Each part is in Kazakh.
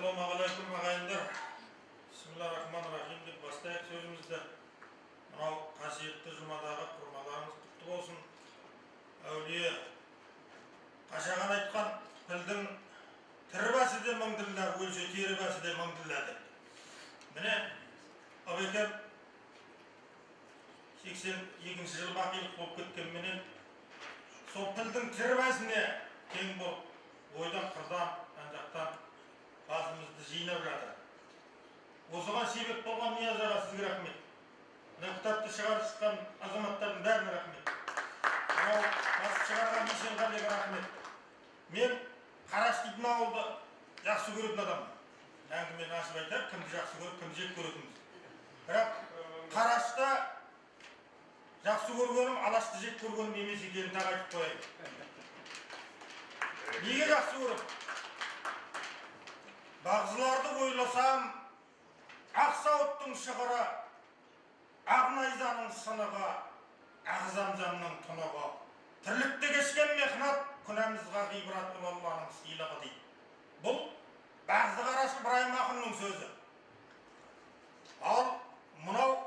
Ассалаумағалейкум ағайындар. Бисмиллахир-рахманир-рахим деп бастайық сөзімізді. Мынау қасиетті жұмадағы құрмаларыңыз құтты болсын. Әулие қашаған айтқан пілдің тірі басы де мың ділда, өлсе тері басы де мың ділда деп. Міне Абекем 82 жылы бақилық болып кеткенменен сол пілдің тірі басына тең болып ойдан қырдан жан-жақтан басымызды жинап жатыр. Осыған себеп болған Нияз аға сізге рахмет. Мына кітапты шығарып шыққан азаматтардың бәріне рахмет. Мынау басып шығарған Есенғалиға рахмет. Мен Қараш дейтін ауылды жақсы көретін адаммын. Әңгімені ашып айтар, кімді жақсы көріп, кімді жек көретініміз. Бірақ Қарашта жақсы көргенім, Алашты жек көргенім емес екенін тағы айтып қояйын. Неге жақсы көрем? Бағзыларды ойласам, Ақсауыттың шығыры, Ақ-найзаның сынығы, Ақ-замзамның тұнығы. Тірлікте кешкен мехнат, күнәмізға ғибрат Алланың сыйлығы дейді. Бұл Бағзы Қараш Ибраһим ақынның сөзі. Ал мынау,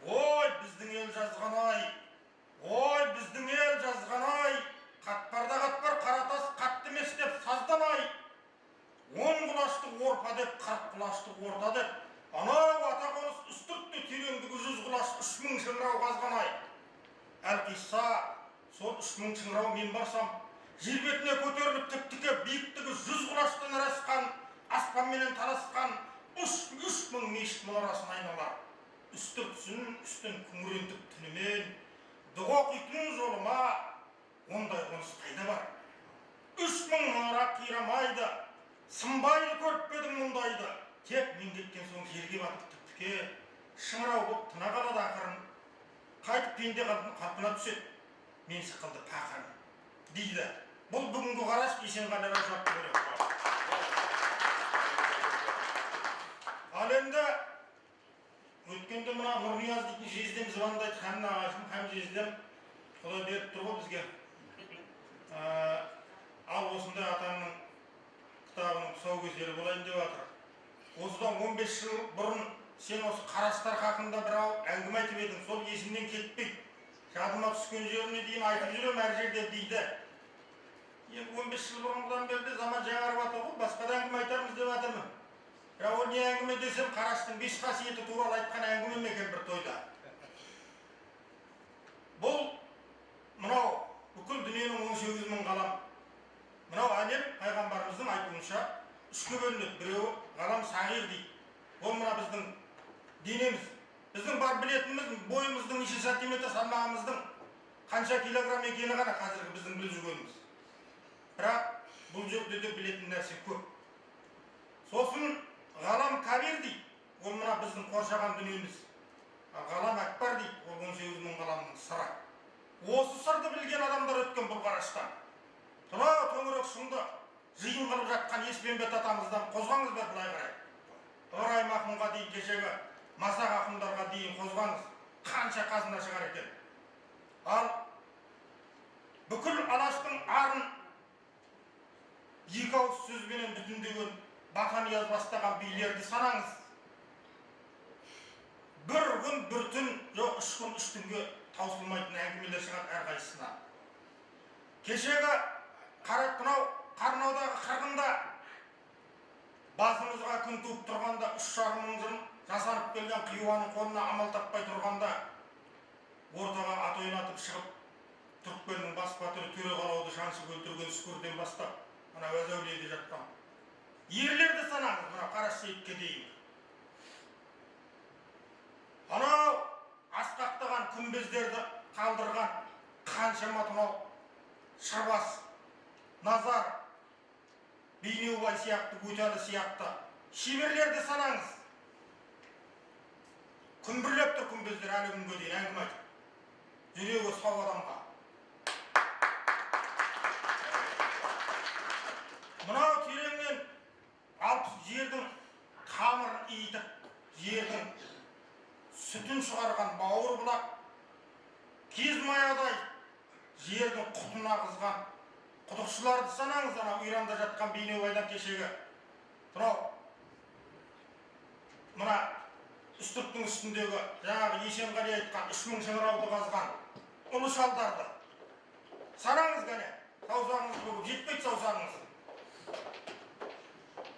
ой біздің ел жазған-ай, ой біздің ел жазған-ай, қатпарда қатпар қаратас қатты емес деп саздан-ай, 10 құлашты орпа деп, 40 құлашты орта деп, анау атақоныс үстіртті тереңдігі 100 құлаш 3000 шыңырау қазған-ай. Әлқисса, сол 3000 шыңырау мен барсам, жер бетіне көтеріліп тіп-тіке биіктігі 100 құлаштан арасқан, аспанменен таласқан 3000 мешіт мұнарасын айналар. Үстіртсін, үстін күңірентіп түнімен, дұға оқитын жолыма, ондай қоныс қайда бар? 3000 мұнара қирамайды, сынбайды көріп педің мұндайды. Тек мен кеткен соң жерге батып тіп-тіке, шыңырау боп тына қалады ақырын. Қайтып пенде қалпына түседі, мен сықылды пақырын дейді. Бұл бүгінгі Қараш Есенғалиға жауап береді. Ал енді өткенде мына Нұрнияз дейтін жездем звондайды, Хамна ағашым, Хам жездем Құдай беріп тұр ғой бізге. Ал осындай атамның кітабының тұсаукесері болайын деп жатыр. Осыдан 15 жыл бұрын сен осы Қараштар хақында бір әңгіме айтып едің, сол есімнен кетпейді. Жадыма түскен жеріне дейін айтып жүрем әр жерде дейді. Енді 15 жыл бұрынғыдан бері заман жаңарып жатыр ғой, басқа да әңгіме айтармыз деп жатырмын. Бірақ ол не әңгіме десем, Қараштың 5 қасиеті туралы айтқан әңгіме ме екен бір тойда. Бұл мынау бүкіл дүниенің 18 000 ғалам. Мынау әлем пайғамбарымыздың айтуынша үшке бөлінеді. Біреуі ғалам сағир дейді. Ол мына біздің денеміз. Біздің бар білетініміз бойымыздың неше сантиметр, салмағымыздың қанша килограмм екені ғана қазіргі біздің біліп жүргеніміз. Бірақ бұл жерде де білетін нәрсе көп. Сосын ғалам кабир дейді. Ол мына біздің қоршаған дүниеміз. Ғалам әкбар дейді. Ол 18 000 ғаламның сыры. Осы сырды білген адамдар өткен бұл Қараштан. Тұра төңірек шыңды жиын қылып жатқан Еспенбет атамыздан қозғаңыз ба былай қарай. Ыбырайым ақынға дейін, кешегі Масақ ақындарға дейін қозғаңыз. Қанша қазына шығар екен. Ал бүкіл Алаштың арын екі ауыз сөзбенен бүтіндеген Батанияз бастаған билерді санаңыз. Бір күн, бір түн, жоқ 3 күн, 3 түнге таусылмайтын әңгімелер шығады әрқайсысынан. Кешегі Қарақынау Қарнаудағы қырғында басымызға күн туып тұрғанда 3,5 мың жыл жасанып келген қиуаның қолына амал таппай тұрғанда ортаға ат ойнатып шығып Түрікпеннің бас батыры Төре Қалауды шаншып өлтірген Сүкірден бастап мына Уәзәулиеде жатқан ерлерді санаңыз, мына Қараш Сейітке дейін. Анау асқақтаған күмбездерді қалдырған қаншама тұнау Шырбас, Назар, Бейнеубай сияқты, Өтәлі сияқты шеберлерді санаңыз. Күмбірлеп тұр күмбездер әлі күнге дейін әңгіме айтып. Жүрегі сау адамға. Мынау тереңнен алып жердің тамырын иітіп, жердің сүтін шығарған бауыр бұлақ, кез маядай жердің құтын ағызған құдықшыларды санаңыз, анау Иранда жатқан Бейнеубайдан кешегі Тұрау, мына үстірттің үстіндегі жаңағы Есенғали айтқан 3000 шыңырауды қазған ұлы шалдарды санаңыз кәне, саусағыңыз бүгіп жетпейді саусағыңыз.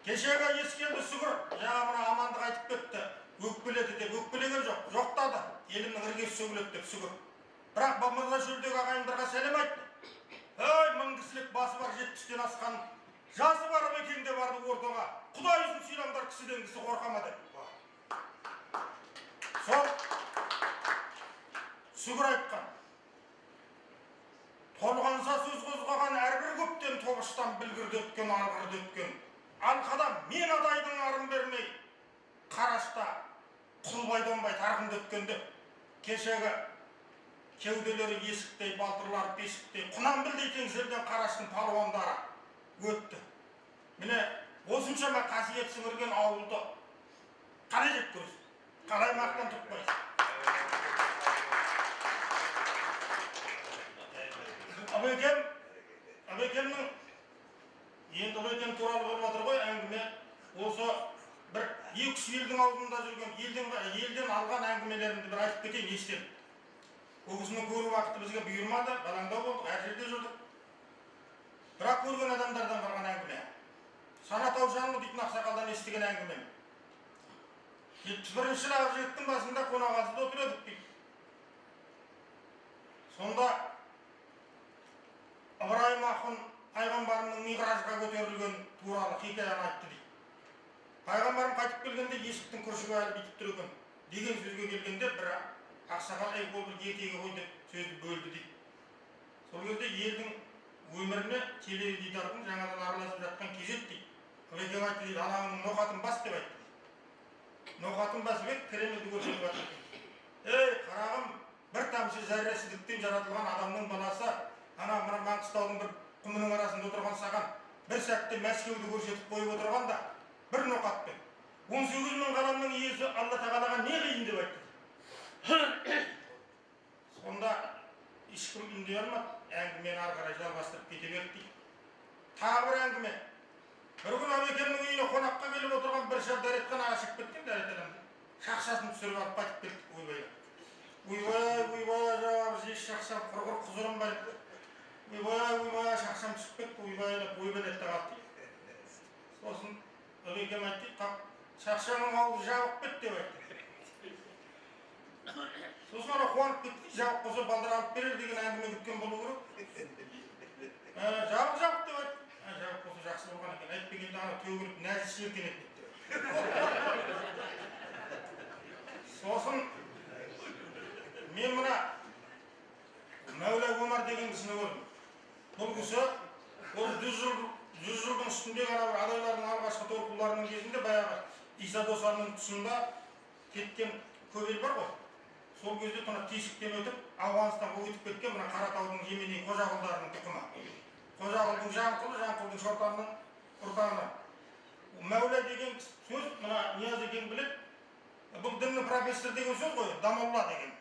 Кешегі Ескелді Сүгір жаңа мына амандық айтып кетті, өкпеледі деп, өкпелеген жоқ, жоқтады, елімнің іргесі сөгіледі деп Сүгір. Бірақ Мырза шөлдегі ағайындарға сәлем айтты. Ой, 1000 кісілік басы бар 70-тен асқан, жасы бар мекенде барды ортаға, Құдай үшін сыйлаңдар кісіден кісі қорқама деп. Сол Сүгір айтқан. Толғанса сөз қозғаған әрбір көптен тобыштан білгірді өткен, алғырды өткен. Алқада мен адайдың арын бермей, қарашта құлбай-донбай тарғынды өткенде, кешегі кеуделері есіктей, балтырлары бесіктей, Құнанбілдей теңселген қараштың палуандары өтті. Міне, осыншама қасиет сіңірген ауылды қалай жек көресіз? Қалай мақтан тұтпайсыз? Абекемнің енді Абекем туралы болып отыр ғой әңгіме. Осы бір 2-3 елдің аузында жүрген, елден алған әңгімелерімді бір айтып кетейін, естен. Ол кісінің көру уақыты бізге бұйырмады, балаңдау болдық, әр жерде жүрдік. Бірақ көрген адамдардан қалған әңгіме. Санатау жанмы дейтін ақсақалдан естіген әңгіме. 71-ші Ақжігіттің басында Қонағазыда отыр едік дейді. Сонда Ыбырайым ақын пайғамбарымның миғражға көтерілген туралы хикаяны айтты дейді. Пайғамбарым қайтып келгенде есіктің күршігі әлі бүйтіп тұр екен деген сөзге келгенде бір ақсақал ей ол бір ертегі ғой деп сөзді бөлді дейді. Сол кезде елдің өміріне теледидардың жаңадан араласып жатқан кезет дейді. Құлекең айтты дейді, анаңның ноқатын бас деп айтты. Ноқатын басып еді, тіремеді көрсетіп жатыр екен. Ей қарағым, бір тамшы зәрресіздіктен жаратылған адамның баласы, ана мына Маңғыстаудың бір құмының арасында отырған саған бір сәтте Мәскеуді көрсетіп қойып отырғанда бір ноқатпен 18 мың ғаламның иесі Алла тағалаға не қиын деп айтты. Сонда ешкім үндей алмады, әңгімені ары қарай жалғастырып кете берді дейді. Тағы бір әңгіме. Бір күн Абекемнің үйіне қонаққа келіп отырған бір шал дәретхана ашып кеткен, дәрет адамды. Шақшасын түсіріп алып қайтып келдік ойбайлап. Ойбай, жаңағы жеш шақшам құрғыр құзырым бар. Ойбай, шақшам түсіп кетті, ойбайлап та қалды. Сосын Абекем айтты, шақшамның аузы жабық кетті деп айтты. Сосын ана қуанып кетті, жабық болса балдар алып берер деген әңгіме күткен болу керек. Жабық деп айтты. Жабық болса жақсы болған екен. Әйтпегенде ана төгіліп нәжіс жерден еді. Сосын мен мына Мәулай Омар деген кісіні көрдім. Бұл кісі 100 жылдың үстінде ғана бір адайлардың алғашқы толқуларының кезінде баяғы Иса Досанның тұсында кеткен көп ел бар ғой. Сол кезде тұна тесіктен өтіп, Ауғанстанға өтіп кеткен мына Қаратаудың Жеменей Қожағұлдарының тұқымы. Қожағұлдың Жанқұлы, Жанқұлдың Шортанның ұрпағынан. Мәулай деген сөз, мына Нияз екен білет, бұл діннің профессор деген сөз ғой, Дамолла деген.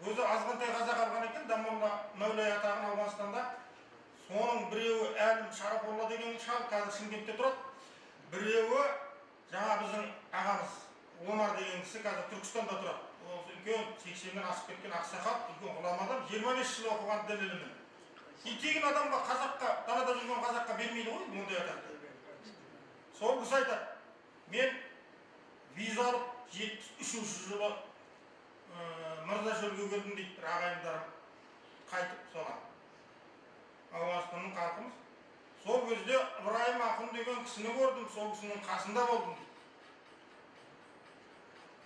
Өзі азғантай қазақ алған екен, Дамолла Мәулай атағын Ауғанстанда. Соның біреуі Әлім Шараполла деген шал, қазір Шымкентте тұрады. Біреуі жаңа біздің ағамыз Омар деген кісі қазір Түркістанда тұрады. Ол үлкен 80-ден асып кеткен ақсақал, үлкен ғұлама адам, 25 жыл оқыған дін ілімін. Тегін адамға қазаққа, далада жүрген қазаққа бермейді ғой, мұндай атақты. Сол кісі айтады, мен виза алып 73 жылы Мырза шөлге келдім дейді, бір ағайындарым қайтып соған. Ауғанстанның халқымыз. Сол кезде Ыбырайым ақын деген кісіні көрдім, сол кісінің қасында болдым дейді.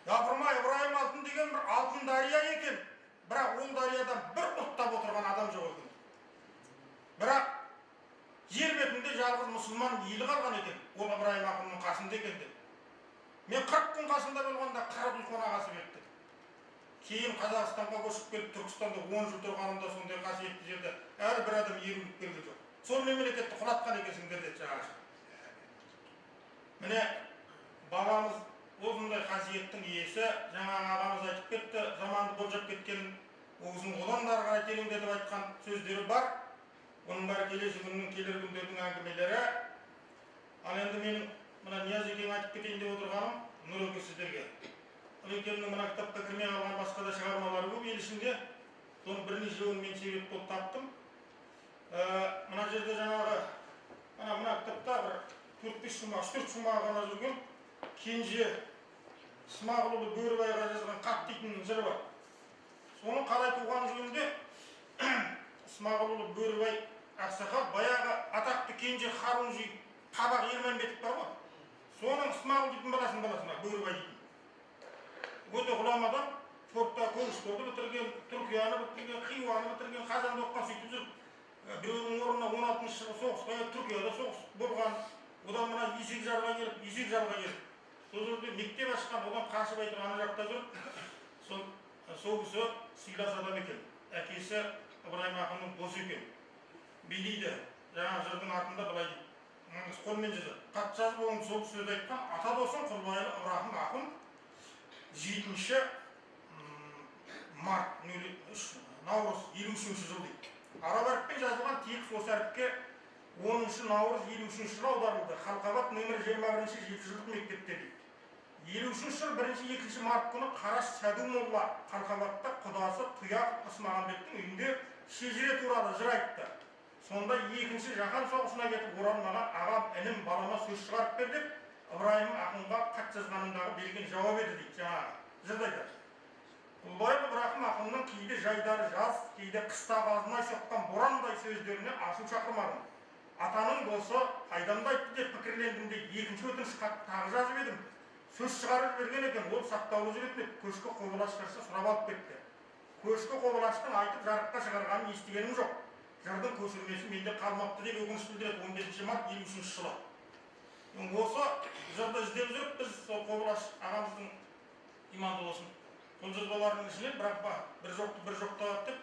Япырмай, Ыбырайым ақын деген бір алтын дария екен, бірақ ол дариядан бір ұттап отырған адам жоқ екен. Бірақ жер бетінде жалғыз мұсылман елі қалған екен, ол Ыбырайым ақынның қасында екен деп. Мен 40 күн қасында болғанда 40 үй қонағасы берді. Кейін Қазақстанға көшіп келіп, Түркістанда 10 жыл тұрғанымда сондай қасиетті жерде әрі бір адам еріліп келген жоқ. Сол мемлекетті құлатқан екенсіңдер деді жаңағы. Міне бабамыз осындай қасиеттің иесі, жаңағы ағамыз айтып кетті, заманды болжап кеткенін, оғызын одан ары қарай тереңдетіп айтқан сөздері бар. Оның бәрі келесі күннің, келер күндердің әңгімелері. Ал енді менің мына Нияз екең айтып кетейін деп отырғаным Нұреке сіздерге. Нұрекемнің мына кітапқа кірмей қалған басқа да шығармалары көп ел ішінде. Соның бірнешеуін мен себеп болып таптым. Мына жерде жаңағы мына кітапта бір 4-5 шумақ, 3-4 шумақ ғана жүрген Кенже Смағұлұлы Бөрібайға жазған «Қат» дейтін жыры бар. Соның қалай туған жөнінде Смағұлұлы Бөрібай ақсақал баяғы атақты Кенже Харунжи Қабақ Ерманбетов бар ғой. Соның Смағұл дейтін баласына Бөрібай дейтін. Өте ғұлам адам, спортта Көкшетауды бітірген, Түркияны бітірген, Хиуаны бітірген, Қазанды оққан, сөйтіп жүріп, біреудің орнына 16-шы жылы соғысқа келіп, Түркияда соғыс болған, одан мына Есекжарға келіп, сол жерде мектеп ашқан, одан қашып айтып ана жақта жүріп, сол кісі сыйлас адам екен. Әкесі Ыбырайым ақынның досы екен. Билейді, жаңа жырдың артында былай дейді. Қолмен жазады. Хат жазып оң сол сөз айтқан, ата досым Құлбайыр Ыбырайым ақын 7-ші март наурыз 53-ші жыл дейді. Араб әріппен жазылған текст осы әріпке 10-ші наурыз 53-ші жыл аударылды. Халқабат нөмір 21-ші 7 жылдық мектепте дейді. 53-ші жыл 1-2 март күні Қараш Сәдумолла Халқабатта құдасы Тұяқ Ысмағамбеттің үйінде шежіре туралы жыр айтты. Сонда 2-ші жаһан соғысына кетіп оралмаған ағам інім балама сөз шығарып бер деп Ыбырайым ақынға хат жазғанындағы берген жауап еді дейді. Жаңағы жырда айтады. Құлбайыр Ыбырайым ақынның кейде жайдары жаз, кейде қыста азынай соққан борандай сөздеріне ашу шақырмадым. Атаның досы қайдамды айтты деп пікірлендім де 2-ші өтініш хат тағы жазып едім. Сөз шығарып берген екен, ол сақтаулы жүретін деп көшкі қобалаш қарсы сұрап алып кетті. Көшкі қобалаштың айтып жарыққа шығарғанын естігенім жоқ. Жырдың көшірмесі менде қалмапты деп өкініш білдіреді 15 март 53-ші жылы. Осы жырды іздеп жүріп, біз сол Қобалаш ағамыздың иманды болсын. Сол жазбаларының ішінен бір жоқты бір жоқтап деп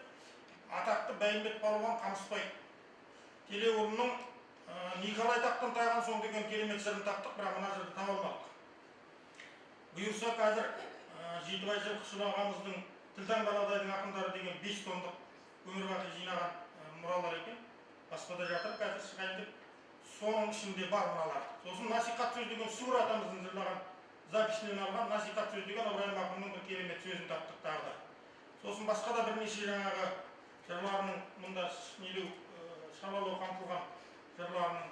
атақты Бәйімбет Балуан Қамысбай Телеуылының Николай тақтан тайған соң деген керемет жырын таптық, бірақ мына жырды таба алмадық. Бұйырса қазір Жетібай Жылқышылы ағамыздың Тілтаң Баладайдың ақындары деген 5 томдық өмірбақи жинаған мұралар екен. Баспада жатыр, қазір шығайын деп. Соның ішінде бар мұралар. Сосын насихат сөз деген Суыр атамыздың жырлаған записінен алған насихат сөз деген Ыбырайым ақынның бір керемет сөзін таптық тағы да. Сосын басқа да бірнеше жаңағы жырларының мұнда шалалау қамтылған жырларының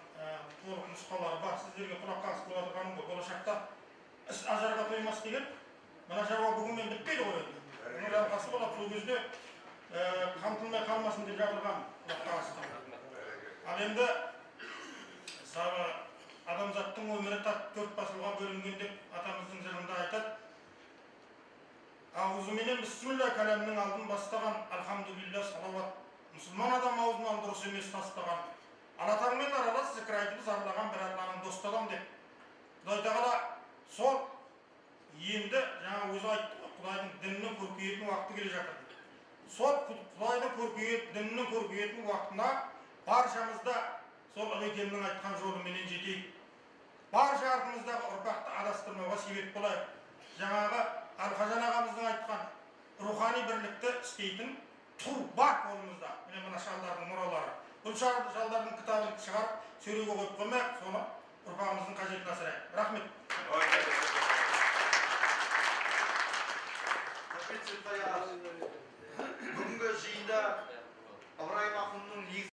толық нұсқалары бар. Сіздерге құлақ қағыс болып отырғаным ғой. Болашақта іс ажарға тоймас деген. Мына жауап бүгінмен бітпейді ғой енді. Бұның жалғасы болады. Сол кезде қамтылмай қалмасын деп жазылған құлақ қағысқа. Ал енді адамзаттың өмірі төрт басылға бөлінген деп атамыздың жырында айтады. Аузыменен бісміллә кәлемнің алдын бастаған, алхамдулилля салауат. Мұсылман адам аузынан дұрыс емес тастаған. Алатаңмен аралас зікір айтып зарлаған бір Алланың дост адам деп. Құдай тағала сол енді жаңа өзі айтты, Құдайдың дінінің көркейетін уақыты келе жатыр. Сол Құдайдың дінінің көркейетін уақытына баршамызда сол Ыбекемнің айтқан жолыменен жетейік. Барша артымыздағы ұрпақты адастырмауға себеп болайық. Жаңағы Алқажан ағамыздың айтқан рухани бірлікті істейтін тұл бар қолымызда. Міне мына шалдардың мұралары. Бұл шалдардың кітабын шығарып, сөреге қойып қоймайық, соны ұрпағымыздың қажетін асырайық. Рахмет. Бүгінгі жиында Ыбырайым ақынның